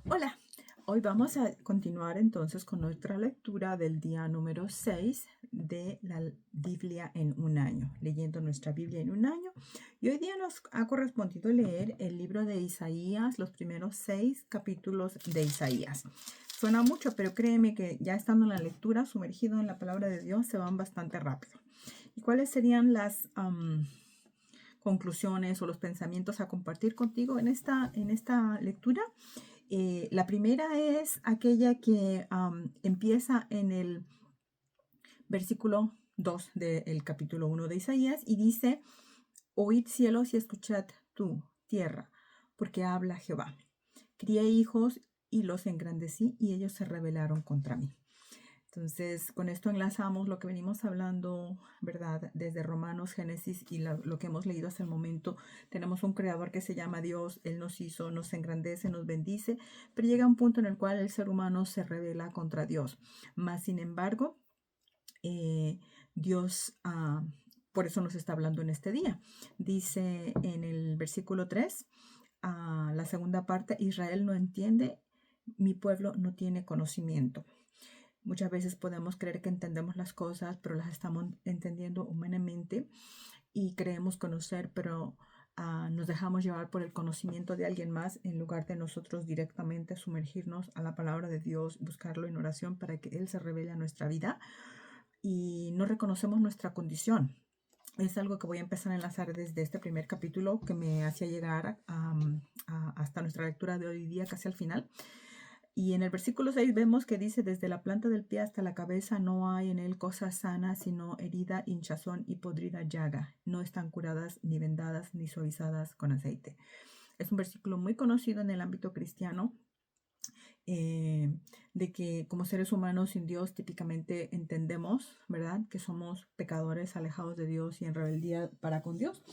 Hola, hoy vamos a continuar entonces con nuestra lectura del día número 6 de la Biblia en un año, leyendo nuestra Biblia en un año. Y hoy día nos ha correspondido leer el libro de Isaías, los primeros 6 capítulos de Isaías. Suena mucho, pero créeme que ya estando en la lectura, sumergido en la palabra de Dios, se van bastante rápido. ¿Y cuáles serían las conclusiones o los pensamientos a compartir contigo en esta lectura? La primera es aquella que empieza en el versículo 2 del capítulo 1 de Isaías y dice: Oíd cielos y escuchad tú, tierra, porque habla Jehová. Crié hijos y los engrandecí y ellos se rebelaron contra mí. Entonces, con esto enlazamos lo que venimos hablando, ¿verdad? Desde Romanos, Génesis y lo que hemos leído hasta el momento. Tenemos un creador que se llama Dios, Él nos hizo, nos engrandece, nos bendice, pero llega un punto en el cual el ser humano se rebela contra Dios. Más sin embargo, Dios, por eso nos está hablando en este día. Dice en el versículo 3, la segunda parte: Israel no entiende, mi pueblo no tiene conocimiento. Muchas veces podemos creer que entendemos las cosas, pero las estamos entendiendo humanamente y creemos conocer, pero nos dejamos llevar por el conocimiento de alguien más en lugar de nosotros directamente sumergirnos a la palabra de Dios, buscarlo en oración para que Él se revele a nuestra vida, y no reconocemos nuestra condición. Es algo que voy a empezar a enlazar desde este primer capítulo que me hacía llegar hasta nuestra lectura de hoy día, casi al final. Y en el versículo 6 vemos que dice: desde la planta del pie hasta la cabeza no hay en él cosa sana, sino herida, hinchazón y podrida llaga. No están curadas, ni vendadas, ni suavizadas con aceite. Es un versículo muy conocido en el ámbito cristiano, de que como seres humanos sin Dios típicamente entendemos, ¿verdad?, que somos pecadores alejados de Dios y en rebeldía para con Dios.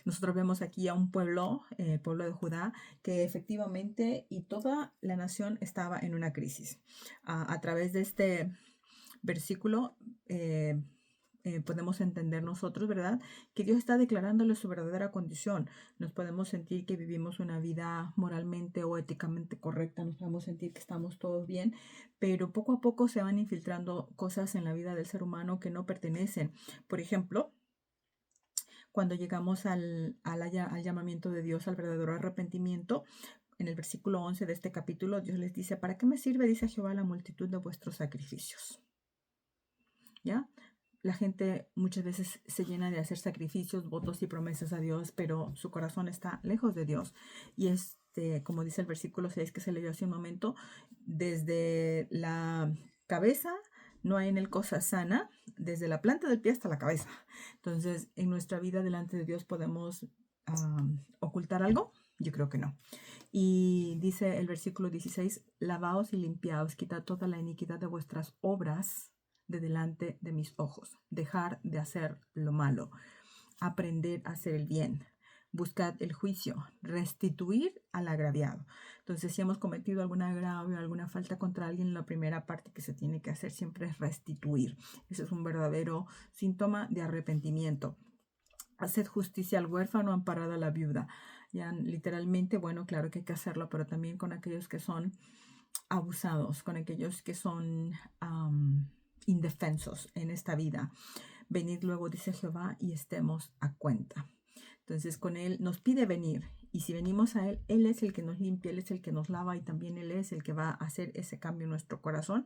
Nosotros vemos aquí a un pueblo, el pueblo de Judá, que efectivamente y toda la nación estaba en una crisis. A través de este versículo podemos entender nosotros, ¿verdad?, que Dios está declarándole su verdadera condición. Nos podemos sentir que vivimos una vida moralmente o éticamente correcta, nos podemos sentir que estamos todos bien, pero poco a poco se van infiltrando cosas en la vida del ser humano que no pertenecen. Por ejemplo, cuando llegamos al llamamiento de Dios, al verdadero arrepentimiento, en el versículo 11 de este capítulo, Dios les dice: ¿para qué me sirve, dice Jehová, la multitud de vuestros sacrificios? ¿Ya? La gente muchas veces se llena de hacer sacrificios, votos y promesas a Dios, pero su corazón está lejos de Dios. Y como dice el versículo 6 que se leyó hace un momento, desde la cabeza no hay en él cosa sana, desde la planta del pie hasta la cabeza. Entonces, en nuestra vida delante de Dios podemos ocultar algo. Yo creo que no. Y dice el versículo 16: lavaos y limpiaos, quitad toda la iniquidad de vuestras obras de delante de mis ojos. Dejar de hacer lo malo, aprender a hacer el bien, buscad el juicio, restituir al agraviado. Entonces, si hemos cometido algún agravio, alguna falta contra alguien, la primera parte que se tiene que hacer siempre es restituir. Ese es un verdadero síntoma de arrepentimiento. Haced justicia al huérfano, amparad a la viuda. Ya literalmente, bueno, claro que hay que hacerlo, pero también con aquellos que son abusados, con aquellos que son indefensos en esta vida. Venid luego, dice Jehová, y estemos a cuenta. Entonces, con Él nos pide venir, y si venimos a Él, Él es el que nos limpia, Él es el que nos lava, y también Él es el que va a hacer ese cambio en nuestro corazón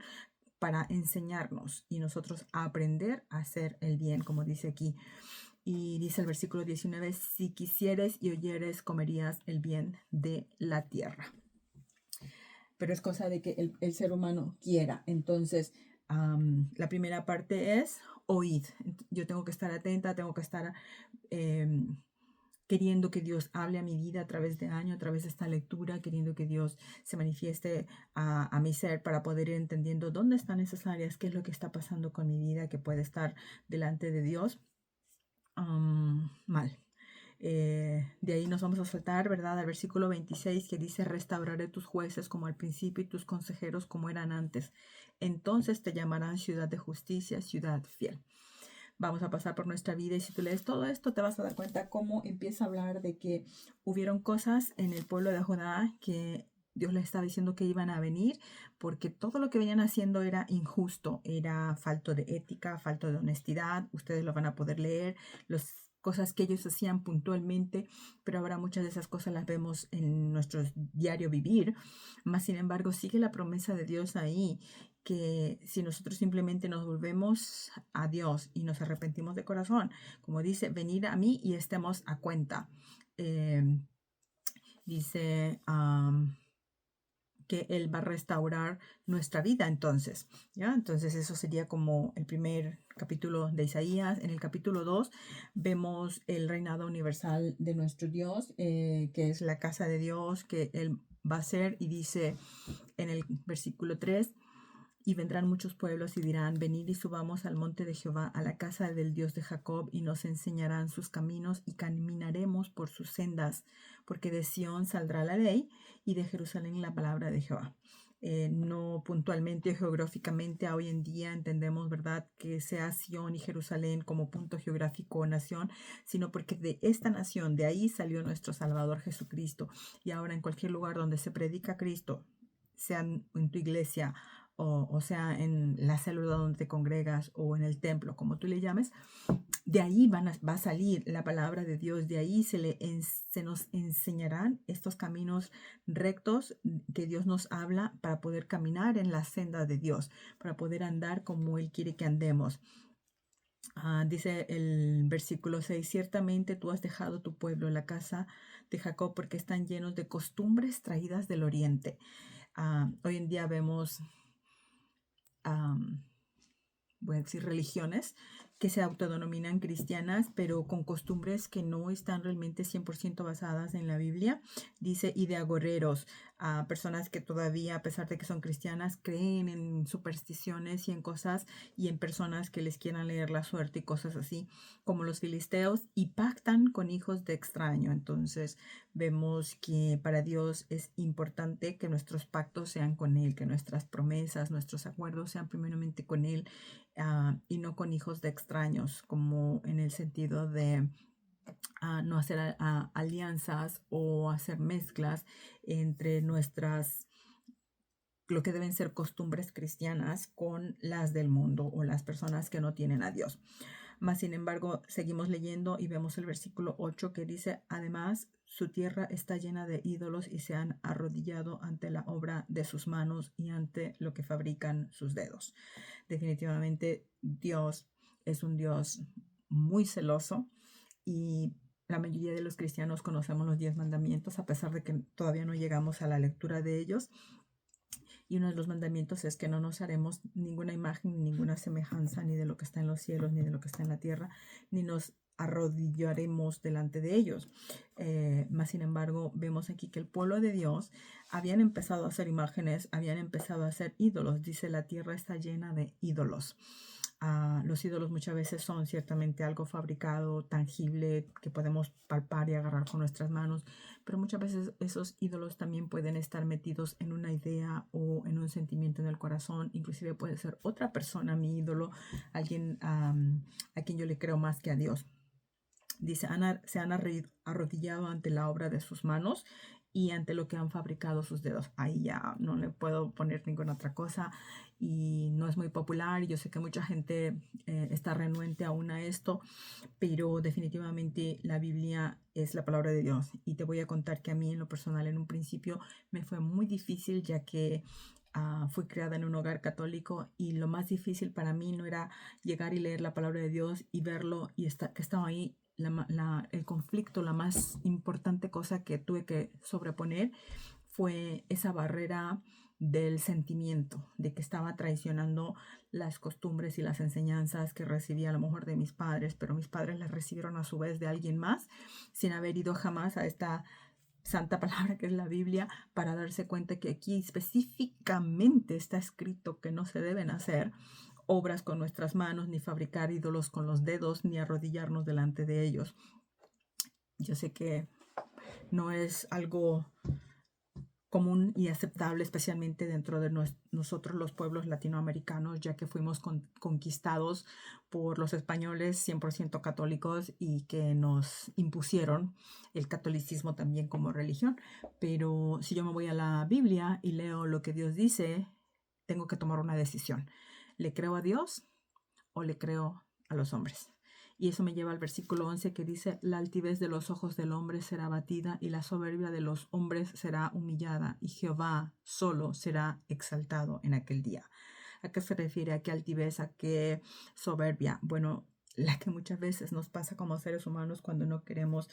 para enseñarnos y nosotros a aprender a hacer el bien, como dice aquí. Y dice el versículo 19: si quisieres y oyeres, comerías el bien de la tierra. Pero es cosa de que el ser humano quiera. Entonces, la primera parte es oíd. Yo tengo que estar atenta, tengo que estar queriendo que Dios hable a mi vida a través de año, a través de esta lectura, queriendo que Dios se manifieste a mi ser para poder ir entendiendo dónde están esas áreas, qué es lo que está pasando con mi vida que puede estar delante de Dios mal. De ahí nos vamos a saltar, ¿verdad?, al versículo 26 que dice: restauraré tus jueces como al principio y tus consejeros como eran antes. Entonces te llamarán ciudad de justicia, ciudad fiel. Vamos a pasar por nuestra vida y si tú lees todo esto te vas a dar cuenta cómo empieza a hablar de que hubieron cosas en el pueblo de Judá que Dios les estaba diciendo que iban a venir, porque todo lo que venían haciendo era injusto, era falto de ética, falto de honestidad. Ustedes lo van a poder leer, las cosas que ellos hacían puntualmente, pero ahora muchas de esas cosas las vemos en nuestro diario vivir. Mas, sin embargo, sigue la promesa de Dios ahí, que si nosotros simplemente nos volvemos a Dios y nos arrepentimos de corazón, como dice, venid a mí y estemos a cuenta. Dice que Él va a restaurar nuestra vida entonces, ¿ya? Entonces eso sería como el primer capítulo de Isaías. En el capítulo 2 vemos el reinado universal de nuestro Dios, que es la casa de Dios que Él va a hacer, y dice en el versículo 3: y vendrán muchos pueblos y dirán, venid y subamos al monte de Jehová, a la casa del Dios de Jacob, y nos enseñarán sus caminos y caminaremos por sus sendas, porque de Sión saldrá la ley y de Jerusalén la palabra de Jehová. No puntualmente geográficamente hoy en día entendemos, ¿verdad?, que sea Sión y Jerusalén como punto geográfico o nación, sino porque de esta nación, de ahí salió nuestro Salvador Jesucristo. Y ahora en cualquier lugar donde se predica Cristo, sea en tu iglesia, o sea en la célula donde te congregas, o en el templo, como tú le llames, de ahí va a salir la palabra de Dios. De ahí se nos enseñarán estos caminos rectos que Dios nos habla, para poder caminar en la senda de Dios, para poder andar como Él quiere que andemos. Dice el versículo 6: ciertamente tú has dejado tu pueblo, la casa de Jacob, porque están llenos de costumbres traídas del oriente. Hoy en día vemos, voy a decir, religiones que se autodenominan cristianas, pero con costumbres que no están realmente 100% basadas en la Biblia. Dice, y de agoreros, a personas que todavía, a pesar de que son cristianas, creen en supersticiones y en cosas, y en personas que les quieran leer la suerte y cosas así, como los filisteos, y pactan con hijos de extraño. Entonces vemos que para Dios es importante que nuestros pactos sean con Él, que nuestras promesas, nuestros acuerdos sean primeramente con Él, y no con hijos de extraños, como en el sentido de no hacer alianzas o hacer mezclas entre lo que deben ser costumbres cristianas con las del mundo o las personas que no tienen a Dios. Mas, sin embargo, seguimos leyendo y vemos el versículo 8 que dice, además, su tierra está llena de ídolos y se han arrodillado ante la obra de sus manos y ante lo que fabrican sus dedos. Definitivamente Dios es un Dios muy celoso, y la mayoría de los cristianos conocemos los 10 mandamientos, a pesar de que todavía no llegamos a la lectura de ellos. Y uno de los mandamientos es que no nos haremos ninguna imagen, ni ninguna semejanza, ni de lo que está en los cielos, ni de lo que está en la tierra, ni nos arrodillaremos delante de ellos. Más sin embargo, vemos aquí que el pueblo de Dios habían empezado a hacer imágenes, habían empezado a hacer ídolos. Dice, la tierra está llena de ídolos. Los ídolos muchas veces son ciertamente algo fabricado, tangible, que podemos palpar y agarrar con nuestras manos, pero muchas veces esos ídolos también pueden estar metidos en una idea o en un sentimiento en el corazón. Inclusive puede ser otra persona mi ídolo, alguien a quien yo le creo más que a Dios. Dice, se han arrodillado ante la obra de sus manos y ante lo que han fabricado sus dedos. Ahí ya no le puedo poner ninguna otra cosa, y no es muy popular. Yo sé que mucha gente está renuente aún a esto, pero definitivamente la Biblia es la palabra de Dios. Y te voy a contar que a mí en lo personal, en un principio, me fue muy difícil, ya que fui criada en un hogar católico, y lo más difícil para mí no era llegar y leer la palabra de Dios y verlo y que estaba ahí. El conflicto, la más importante cosa que tuve que sobreponer fue esa barrera del sentimiento, de que estaba traicionando las costumbres y las enseñanzas que recibí a lo mejor de mis padres, pero mis padres las recibieron a su vez de alguien más, sin haber ido jamás a esta santa palabra que es la Biblia, para darse cuenta que aquí específicamente está escrito que no se deben hacer obras con nuestras manos, ni fabricar ídolos con los dedos, ni arrodillarnos delante de ellos. Yo sé que no es algo común y aceptable, especialmente dentro de nosotros los pueblos latinoamericanos, ya que fuimos conquistados por los españoles 100% católicos y que nos impusieron el catolicismo también como religión. Pero si yo me voy a la Biblia y leo lo que Dios dice, tengo que tomar una decisión. ¿Le creo a Dios o le creo a los hombres? Y eso me lleva al versículo 11 que dice, la altivez de los ojos del hombre será abatida y la soberbia de los hombres será humillada y Jehová solo será exaltado en aquel día. ¿A qué se refiere? ¿A qué altivez? ¿A qué soberbia? Bueno, la que muchas veces nos pasa como seres humanos cuando no queremos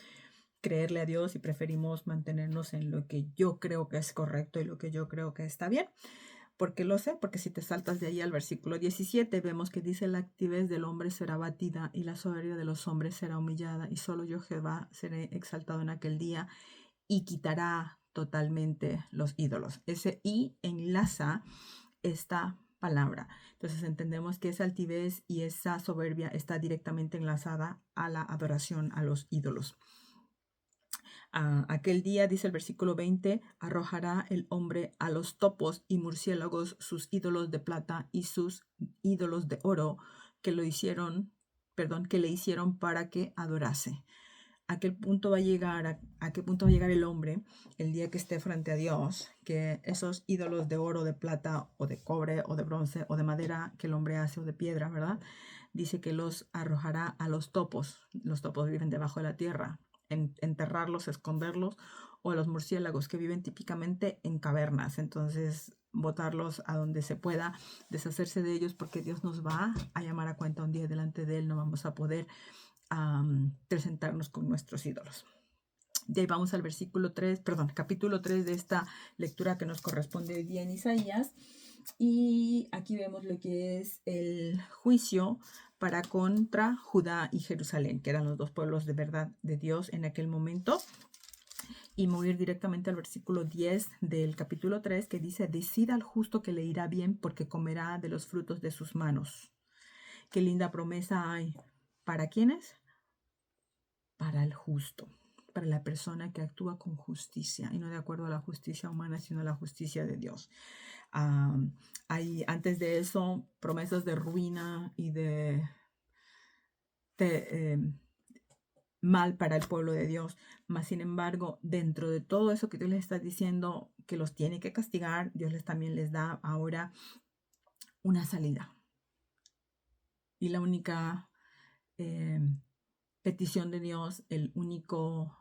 creerle a Dios y preferimos mantenernos en lo que yo creo que es correcto y lo que yo creo que está bien. ¿Por qué lo sé? Porque si te saltas de ahí al versículo 17, vemos que dice, la altivez del hombre será abatida y la soberbia de los hombres será humillada y solo yo Jehová seré exaltado en aquel día y quitará totalmente los ídolos. Ese y enlaza esta palabra. Entonces entendemos que esa altivez y esa soberbia está directamente enlazada a la adoración a los ídolos. Aquel día, dice el versículo 20, arrojará el hombre a los topos y murciélagos sus ídolos de plata y sus ídolos de oro que le hicieron para que adorase. ¿A qué punto va a llegar, a qué punto va a llegar el hombre el día que esté frente a Dios? Que esos ídolos de oro, de plata o de cobre o de bronce o de madera que el hombre hace o de piedra, ¿verdad? Dice que los arrojará a los topos. Los topos viven debajo de la tierra. Enterrarlos, esconderlos, o a los murciélagos que viven típicamente en cavernas. Entonces, botarlos a donde se pueda, deshacerse de ellos, porque Dios nos va a llamar a cuenta un día delante de Él. No vamos a poder presentarnos con nuestros ídolos. De ahí vamos al capítulo 3 de esta lectura que nos corresponde hoy día en Isaías. Y aquí vemos lo que es el juicio contra Judá y Jerusalén, que eran los dos pueblos de verdad de Dios en aquel momento. Y me voy a ir directamente al versículo 10 del capítulo 3, que dice, decida al justo que le irá bien porque comerá de los frutos de sus manos. Qué linda promesa hay. ¿Para quiénes? Para el justo, para la persona que actúa con justicia y no de acuerdo a la justicia humana, sino a la justicia de Dios. Hay antes de eso promesas de ruina y de mal para el pueblo de Dios, mas sin embargo, dentro de todo eso que Dios les está diciendo que los tiene que castigar, Dios también les da ahora una salida. Y la única petición de Dios, el único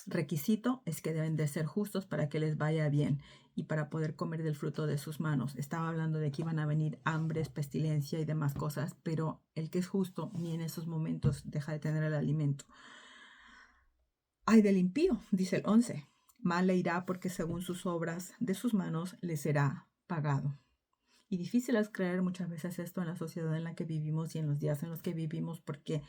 requisito es que deben de ser justos para que les vaya bien y para poder comer del fruto de sus manos. Estaba hablando de que iban a venir hambres, pestilencia y demás cosas, pero el que es justo ni en esos momentos deja de tener el alimento. Ay del impío, dice el 11, mal le irá porque según sus obras de sus manos le será pagado. Y difícil es creer muchas veces esto en la sociedad en la que vivimos y en los días en los que vivimos, porque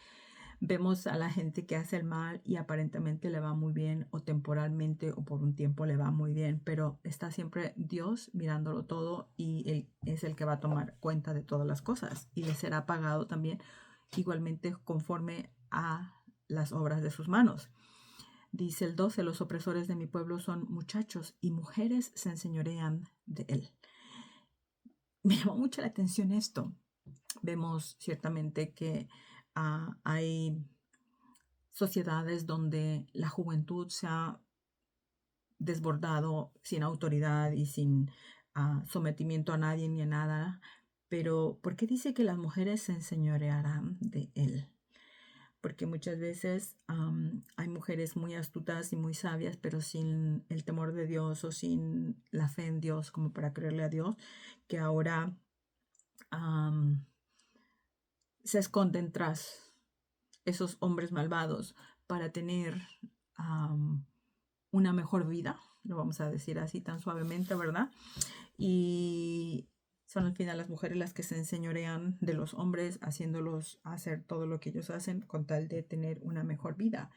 vemos a la gente que hace el mal y aparentemente le va muy bien, o temporalmente o por un tiempo le va muy bien, pero está siempre Dios mirándolo todo y Él es el que va a tomar cuenta de todas las cosas y le será pagado también igualmente conforme a las obras de sus manos. Dice el 12, los opresores de mi pueblo son muchachos y mujeres se enseñorean de él. Me llamó mucho la atención esto. Vemos ciertamente que hay sociedades donde la juventud se ha desbordado sin autoridad y sin sometimiento a nadie ni a nada. Pero ¿por qué dice que las mujeres se enseñorearán de él? Porque muchas veces hay mujeres muy astutas y muy sabias, pero sin el temor de Dios o sin la fe en Dios como para creerle a Dios, que ahora se esconden tras esos hombres malvados para tener una mejor vida, lo vamos a decir así tan suavemente, ¿verdad? Y son al final las mujeres las que se enseñorean de los hombres, haciéndolos hacer todo lo que ellos hacen con tal de tener una mejor vida.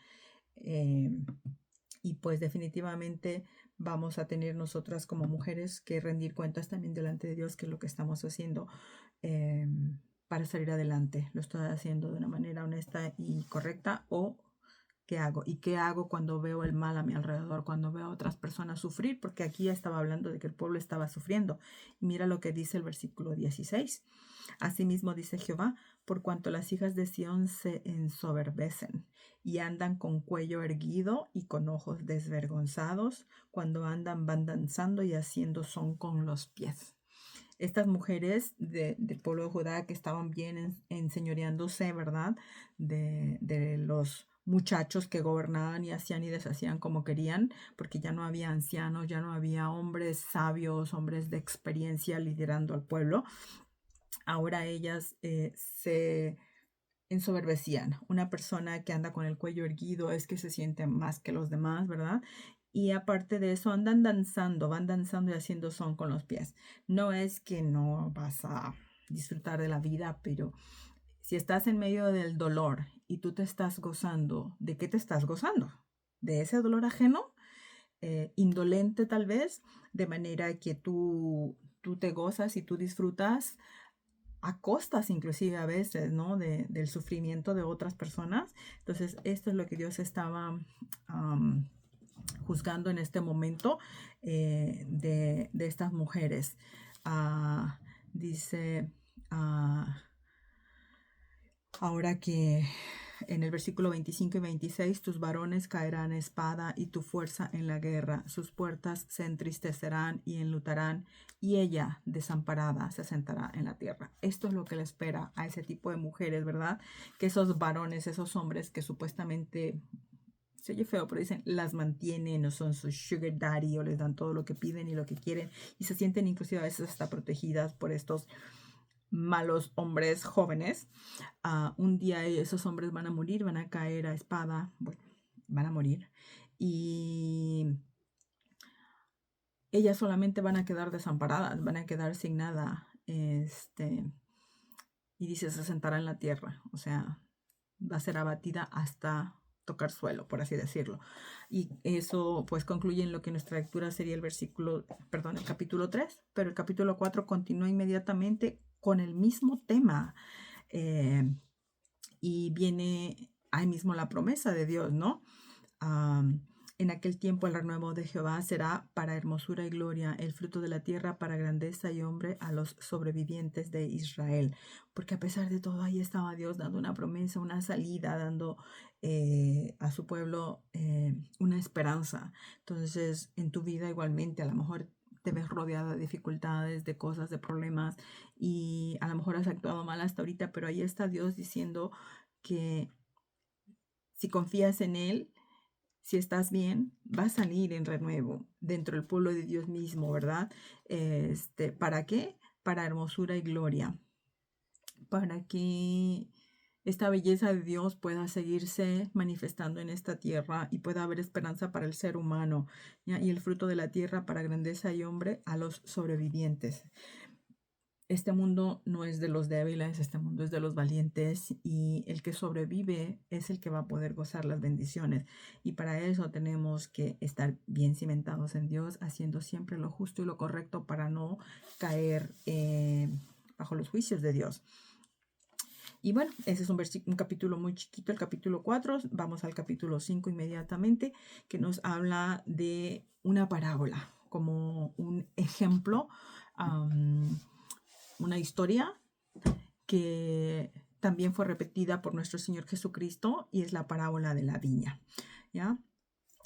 Y pues definitivamente vamos a tener nosotras como mujeres que rendir cuentas también delante de Dios, que es lo que estamos haciendo para salir adelante. Lo estoy haciendo de una manera honesta y correcta, o ¿Qué hago? ¿Y qué hago cuando veo el mal a mi alrededor? Cuando veo a otras personas sufrir, porque aquí ya estaba hablando de que el pueblo estaba sufriendo. Y mira lo que dice el versículo 16. Asimismo dice Jehová, por cuanto las hijas de Sión se ensoberbecen y andan con cuello erguido y con ojos desvergonzados, cuando andan van danzando y haciendo son con los pies. Estas mujeres del pueblo de Judá que estaban bien enseñoreándose, ¿verdad? De los muchachos que gobernaban y hacían y deshacían como querían, porque ya no había ancianos, ya no había hombres sabios, hombres de experiencia liderando al pueblo. Ahora ellas se ensoberbecían. Una persona que anda con el cuello erguido es que se siente más que los demás, ¿verdad? Y aparte de eso, andan danzando, van danzando y haciendo son con los pies. No es que no vas a disfrutar de la vida, pero si estás en medio del dolor y tú te estás gozando, ¿de qué te estás gozando? ¿De ese dolor ajeno? Indolente tal vez, de manera que tú te gozas y tú disfrutas a costas inclusive a veces, ¿no? Del sufrimiento de otras personas. Entonces, esto es lo que Dios estaba juzgando en este momento de estas mujeres. Dice, ahora que en el versículo 25 y 26, tus varones caerán a espada y tu fuerza en la guerra. Sus puertas se entristecerán y enlutarán y ella desamparada se sentará en la tierra. Esto es lo que le espera a ese tipo de mujeres, ¿verdad? Que esos varones, esos hombres que supuestamente, se oye feo, pero dicen, las mantienen o son su sugar daddy o les dan todo lo que piden y lo que quieren y se sienten inclusive a veces hasta protegidas por estos malos hombres jóvenes. Un día esos hombres van a morir, van a caer a espada, bueno, van a morir y ellas solamente van a quedar desamparadas, van a quedar sin nada, y dice, se sentará en la tierra, o sea, va a ser abatida hasta tocar suelo, por así decirlo. Y eso pues concluye en lo que nuestra lectura sería el capítulo 3, pero el capítulo 4 continúa inmediatamente con el mismo tema. Y viene ahí mismo la promesa de Dios, ¿no? En aquel tiempo el renuevo de Jehová será para hermosura y gloria, el fruto de la tierra para grandeza y hombre a los sobrevivientes de Israel. Porque a pesar de todo, ahí estaba Dios dando una promesa, una salida, dando a su pueblo una esperanza. Entonces, en tu vida igualmente, a lo mejor te ves rodeada de dificultades, de cosas, de problemas, y a lo mejor has actuado mal hasta ahorita, pero ahí está Dios diciendo que si confías en Él, si estás bien, va a salir en renuevo dentro del pueblo de Dios mismo, ¿verdad? ¿Para qué? Para hermosura y gloria, para que esta belleza de Dios pueda seguirse manifestando en esta tierra y pueda haber esperanza para el ser humano, ¿ya? Y el fruto de la tierra para grandeza y hombre a los sobrevivientes. Este mundo no es de los débiles, este mundo es de los valientes y el que sobrevive es el que va a poder gozar las bendiciones. Y para eso tenemos que estar bien cimentados en Dios, haciendo siempre lo justo y lo correcto para no caer bajo los juicios de Dios. Y bueno, ese es un capítulo muy chiquito, el capítulo 4. Vamos al capítulo 5 inmediatamente, que nos habla de una parábola, como un ejemplo, una historia que también fue repetida por nuestro Señor Jesucristo y es la parábola de la viña, ¿ya?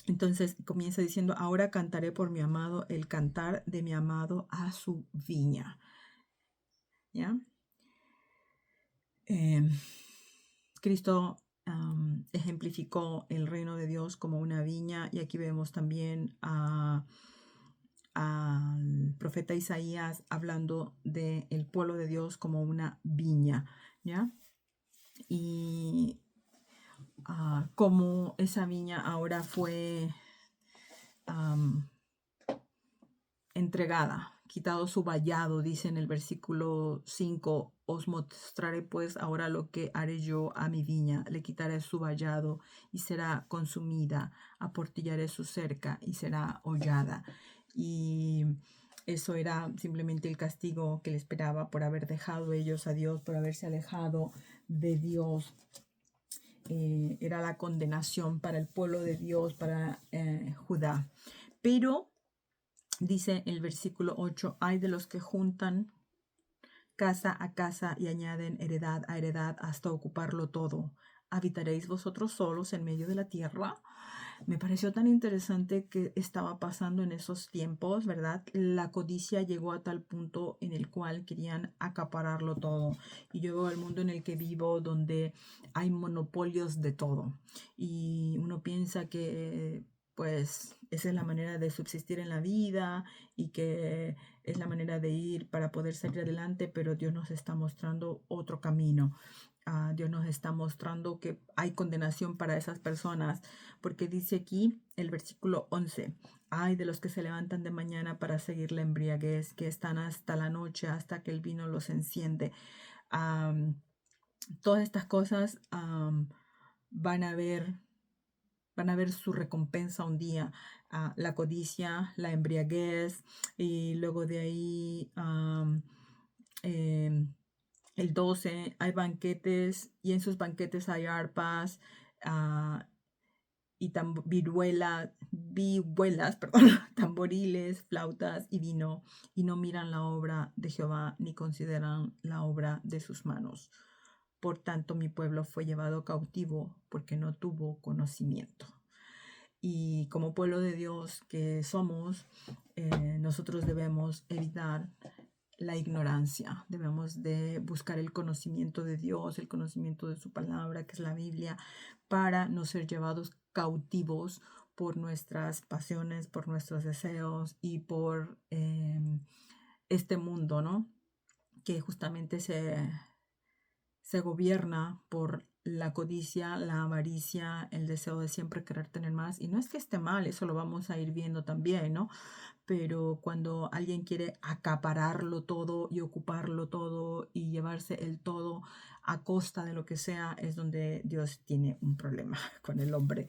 Entonces comienza diciendo, ahora cantaré por mi amado el cantar de mi amado a su viña, ¿ya? Cristo ejemplificó el reino de Dios como una viña y aquí vemos también al profeta Isaías hablando del pueblo de Dios como una viña, ¿ya? Y como esa viña ahora fue entregada, quitado su vallado, dice en el versículo 5, os mostraré pues ahora lo que haré yo a mi viña, le quitaré su vallado y será consumida, aportillaré su cerca y será hollada. Y eso era simplemente el castigo que le esperaba por haber dejado ellos a Dios, por haberse alejado de Dios. era la condenación para el pueblo de Dios, para Judá. Pero dice el versículo 8, hay de los que juntan casa a casa y añaden heredad a heredad hasta ocuparlo todo. ¿Habitaréis vosotros solos en medio de la tierra? Me pareció tan interesante que estaba pasando en esos tiempos, ¿verdad? La codicia llegó a tal punto en el cual querían acapararlo todo. Y yo veo el mundo en el que vivo donde hay monopolios de todo. Y uno piensa que pues esa es la manera de subsistir en la vida y que es la manera de ir para poder salir adelante, pero Dios nos está mostrando otro camino. Dios nos está mostrando que hay condenación para esas personas, porque dice aquí el versículo 11, ay de los que se levantan de mañana para seguir la embriaguez, que están hasta la noche, hasta que el vino los enciende. Todas estas cosas van a ver su recompensa un día. La codicia, la embriaguez, y luego de ahí el 12 hay banquetes y en sus banquetes hay arpas y vihuelas, perdón, tamboriles, flautas y vino, y no miran la obra de Jehová ni consideran la obra de sus manos. Por tanto, mi pueblo fue llevado cautivo porque no tuvo conocimiento. Y como pueblo de Dios que somos, nosotros debemos evitar la ignorancia. Debemos de buscar el conocimiento de Dios, el conocimiento de su palabra, que es la Biblia, para no ser llevados cautivos por nuestras pasiones, por nuestros deseos y por este mundo, ¿no? Que justamente se gobierna por la codicia, la avaricia, el deseo de siempre querer tener más. Y no es que esté mal, eso lo vamos a ir viendo también, ¿no? Pero cuando alguien quiere acapararlo todo y ocuparlo todo y llevarse el todo a costa de lo que sea, es donde Dios tiene un problema con el hombre.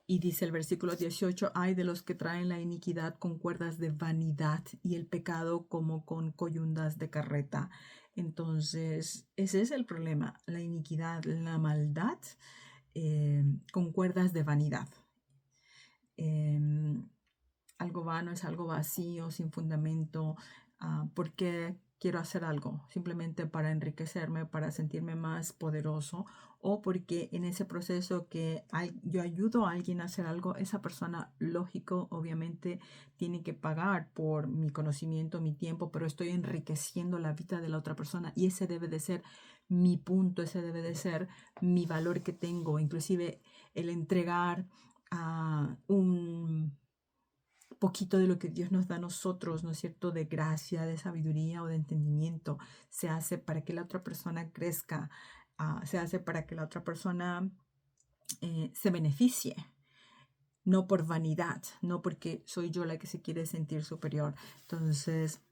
Y dice el versículo 18, ay de los que traen la iniquidad con cuerdas de vanidad y el pecado como con coyundas de carreta. Entonces, ese es el problema, la iniquidad, la maldad con cuerdas de vanidad. Algo vano es algo vacío, sin fundamento, porque quiero hacer algo simplemente para enriquecerme, para sentirme más poderoso, o porque en ese proceso que yo ayudo a alguien a hacer algo, esa persona, lógico, obviamente tiene que pagar por mi conocimiento, mi tiempo, pero estoy enriqueciendo la vida de la otra persona y ese debe de ser mi punto, ese debe de ser mi valor que tengo, inclusive el entregar un poquito de lo que Dios nos da a nosotros, ¿no es cierto?, de gracia, de sabiduría o de entendimiento, se hace para que la otra persona crezca, se hace para que la otra persona se beneficie, no por vanidad, no porque soy yo la que se quiere sentir superior. Entonces,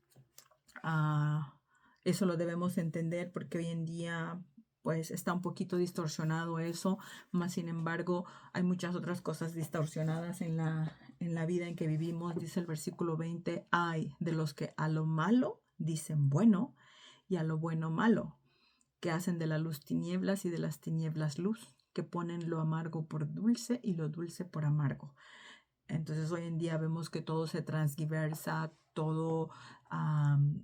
eso lo debemos entender porque hoy en día pues está un poquito distorsionado eso, más sin embargo hay muchas otras cosas distorsionadas en la vida en que vivimos. Dice el versículo 20, hay de los que a lo malo dicen bueno y a lo bueno malo, que hacen de la luz tinieblas y de las tinieblas luz, que ponen lo amargo por dulce y lo dulce por amargo. Entonces hoy en día vemos que todo se transgiversa, todo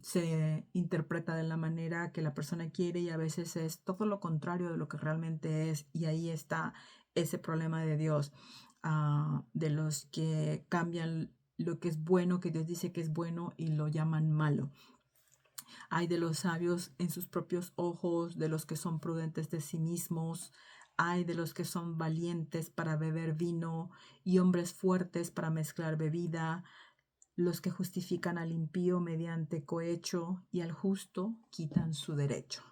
se interpreta de la manera que la persona quiere y a veces es todo lo contrario de lo que realmente es. Y ahí está ese problema de Dios, de los que cambian lo que es bueno, que Dios dice que es bueno y lo llaman malo. Hay de los sabios en sus propios ojos, de los que son prudentes de sí mismos. Hay de los que son valientes para beber vino y hombres fuertes para mezclar bebida, los que justifican al impío mediante cohecho y al justo quitan su derecho.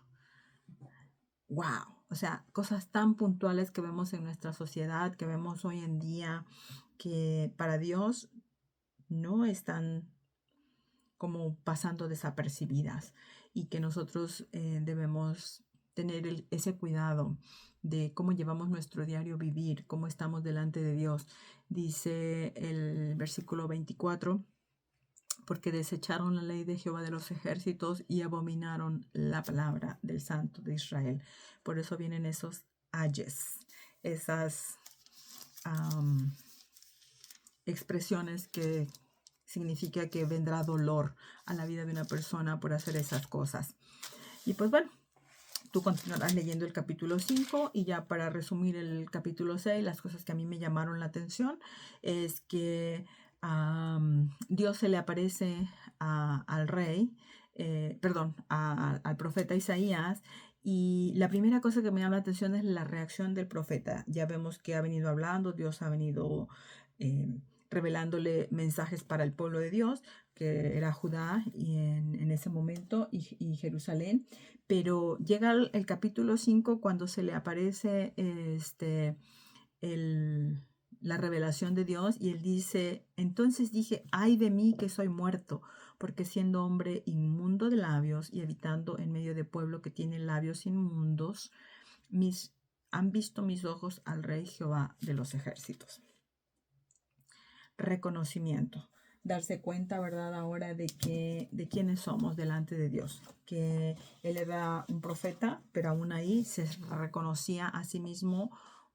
¡Wow! O sea, cosas tan puntuales que vemos en nuestra sociedad, que vemos hoy en día, que para Dios no están como pasando desapercibidas y que nosotros debemos tener ese cuidado de cómo llevamos nuestro diario vivir, cómo estamos delante de Dios. Dice el versículo 24, porque desecharon la ley de Jehová de los ejércitos y abominaron la palabra del Santo de Israel. Por eso vienen esos ayes, esas expresiones que significa que vendrá dolor a la vida de una persona por hacer esas cosas. Y pues bueno, tú continuarás leyendo el capítulo 5 y ya para resumir el capítulo 6, las cosas que a mí me llamaron la atención es que Dios se le aparece al rey, al profeta Isaías, y la primera cosa que me llama la atención es la reacción del profeta. Ya vemos que ha venido hablando, Dios ha venido revelándole mensajes para el pueblo de Dios, que era Judá y en ese momento y Jerusalén. Pero llega el capítulo 5 cuando se le aparece la revelación de Dios y él dice, entonces dije, ay de mí que soy muerto, porque siendo hombre inmundo de labios y habitando en medio de pueblo que tiene labios inmundos, han visto mis ojos al Rey Jehová de los ejércitos. Reconocimiento. Darse cuenta, ¿verdad? Ahora de quiénes somos delante de Dios. Que Él era un profeta, pero aún ahí se reconocía a sí mismo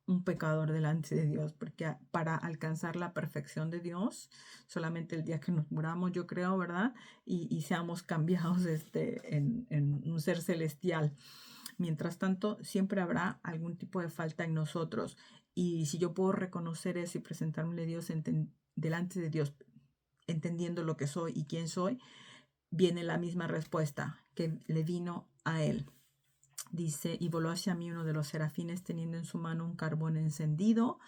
un pecador delante de Dios, porque para alcanzar la perfección de Dios, solamente el día que nos muramos, yo creo, ¿verdad? Y seamos cambiados en un ser celestial. Mientras tanto, siempre habrá algún tipo de falta en nosotros. Y si yo puedo reconocer eso y presentarme a Dios delante de Dios, entendiendo lo que soy y quién soy, viene la misma respuesta que le vino a él. Dice, y voló hacia mí uno de los serafines teniendo en su mano un carbón encendido,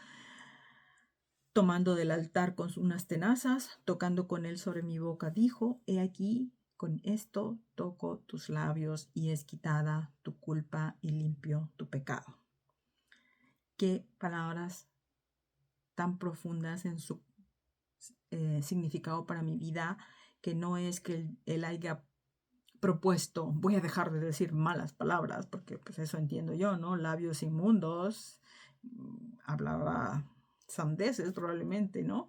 tomando del altar con unas tenazas, tocando con él sobre mi boca, dijo, he aquí, con esto toco tus labios y es quitada tu culpa y limpio tu pecado. Qué palabras tan profundas en su significado para mi vida, que no es que él haya propuesto, voy a dejar de decir malas palabras, porque pues eso entiendo yo, ¿no? Labios inmundos, hablaba sandeces probablemente, ¿no?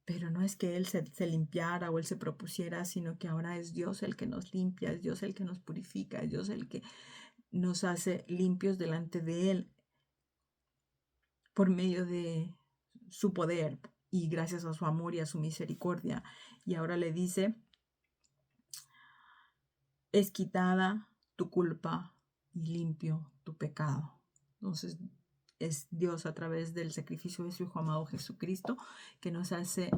Pero no es que él se limpiara o él se propusiera, sino que ahora es Dios el que nos limpia, es Dios el que nos purifica, es Dios el que nos hace limpios delante de él por medio de su poder y gracias a su amor y a su misericordia. Y ahora le dice, es quitada tu culpa y limpio tu pecado. Entonces es Dios a través del sacrificio de su Hijo amado Jesucristo que nos hace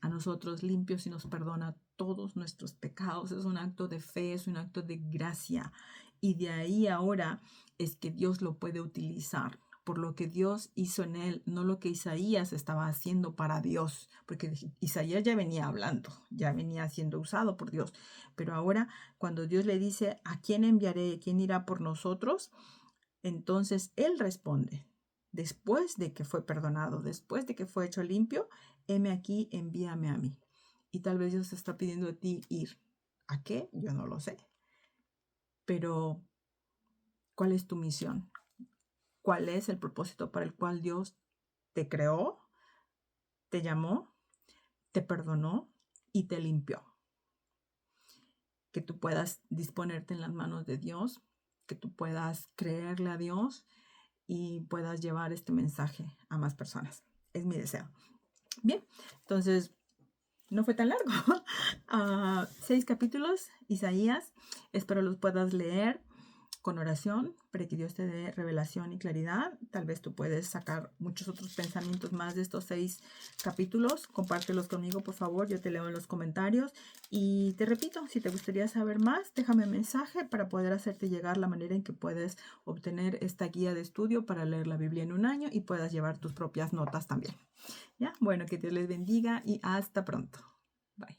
a nosotros limpios y nos perdona todos nuestros pecados. Es un acto de fe, es un acto de gracia. Y de ahí ahora es que Dios lo puede utilizar por lo que Dios hizo en él, no lo que Isaías estaba haciendo para Dios, porque Isaías ya venía hablando, ya venía siendo usado por Dios, pero ahora cuando Dios le dice, ¿a quién enviaré? ¿Quién irá por nosotros? Entonces él responde, después de que fue perdonado, después de que fue hecho limpio, heme aquí, envíame a mí. Y tal vez Dios te está pidiendo a ti ir. ¿A qué? Yo no lo sé. Pero, ¿cuál es tu misión? ¿Cuál es el propósito para el cual Dios te creó, te llamó, te perdonó y te limpió? Que tú puedas disponerte en las manos de Dios, que tú puedas creerle a Dios y puedas llevar este mensaje a más personas. Es mi deseo. Bien, entonces no fue tan largo. 6 capítulos, Isaías. Espero los puedas leer con oración para que Dios te dé revelación y claridad. Tal vez tú puedes sacar muchos otros pensamientos más de estos 6 capítulos. Compártelos conmigo, por favor. Yo te leo en los comentarios. Y te repito, si te gustaría saber más, déjame un mensaje para poder hacerte llegar la manera en que puedes obtener esta guía de estudio para leer la Biblia en un año y puedas llevar tus propias notas también. ¿Ya? Bueno, que Dios les bendiga y hasta pronto. Bye.